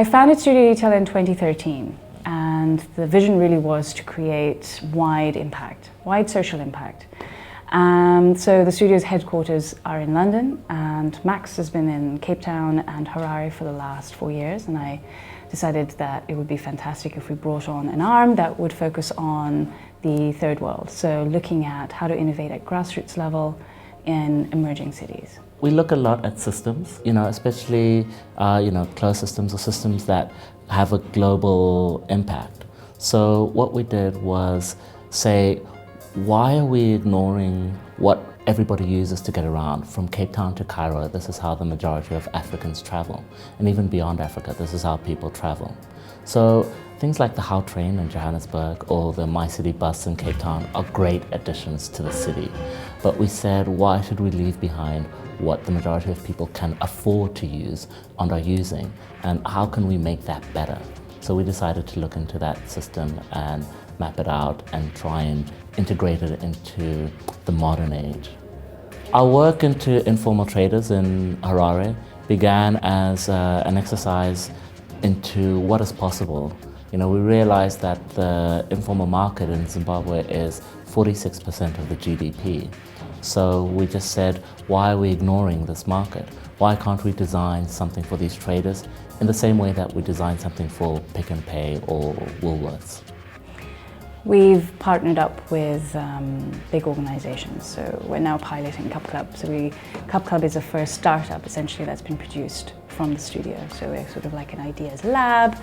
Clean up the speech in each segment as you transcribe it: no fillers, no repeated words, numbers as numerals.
I founded Studio Retail in 2013, and the vision really was to create wide social impact. So the studio's headquarters are in London, and Max has been in Cape Town and Harare for the last 4 years, and I decided that it would be fantastic if we brought on an arm that would focus on the third world, so looking at how to innovate at grassroots level in emerging cities. We look a lot at systems, especially closed systems or systems that have a global impact. So what we did was say, why are we ignoring what everybody uses to get around? From Cape Town to Cairo, this is how the majority of Africans travel. And even beyond Africa, this is how people travel. So things like the Guatrain in Johannesburg or the MyCiti bus in Cape Town are great additions to the city. But we said, why should we leave behind what the majority of people can afford to use and are using? And how can we make that better? So we decided to look into that system and map it out and try and integrate it into the modern age. Our work into informal traders in Harare began as an exercise into what is possible. We realized that the informal market in Zimbabwe is 46% of the GDP. So we just said, why are we ignoring this market? Why can't we design something for these traders in the same way that we design something for Pick n Pay or Woolworths? We've partnered up with big organizations, so we're now piloting Cup Club. So Cup Club is the first startup essentially that's been produced from the studio. So we're sort of like an ideas lab,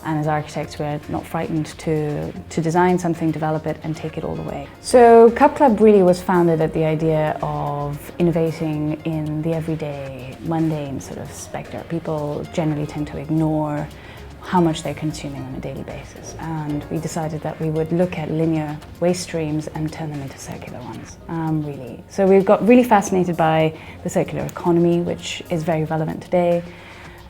and as architects we're not frightened to design something, develop it and take it all the way. So Cup Club really was founded at the idea of innovating in the everyday, mundane sort of spectre. People generally tend to ignore how much they're consuming on a daily basis, and we decided that we would look at linear waste streams and turn them into circular ones, really. So we've got really fascinated by the circular economy, which is very relevant today,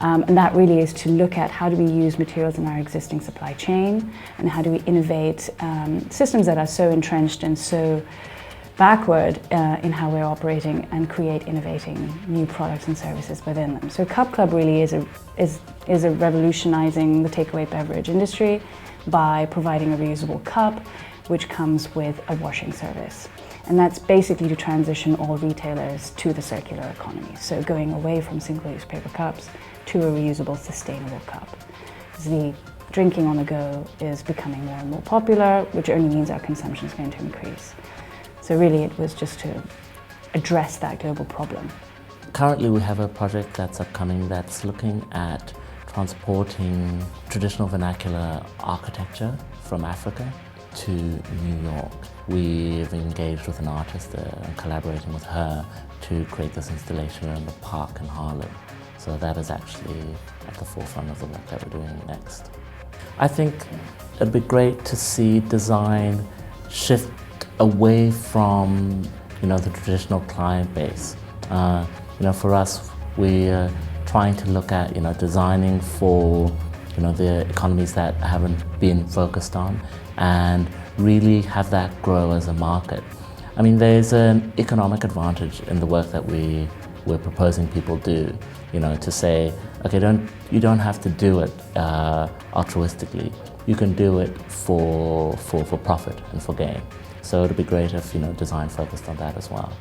and that really is to look at how do we use materials in our existing supply chain and how do we innovate systems that are so entrenched and so backward in how we're operating and create innovating new products and services within them. So Cup Club really is a revolutionizing the takeaway beverage industry by providing a reusable cup which comes with a washing service. And that's basically to transition all retailers to the circular economy. So going away from single-use paper cups to a reusable, sustainable cup. The drinking on the go is becoming more and more popular, which only means our consumption is going to increase. So really it was just to address that global problem. Currently we have a project that's upcoming that's looking at transporting traditional vernacular architecture from Africa to New York. We've engaged with an artist and collaborating with her to create this installation in the park in Harlem. So that is actually at the forefront of the work that we're doing next. I think it'd be great to see design shift away from the traditional client base. For us, we're trying to look at designing for the economies that haven't been focused on and really have that grow as a market. I mean, there's an economic advantage in the work that we're proposing people do. To say, okay, you don't have to do it altruistically. You can do it for profit and for gain. So it'd be great if design focused on that as well.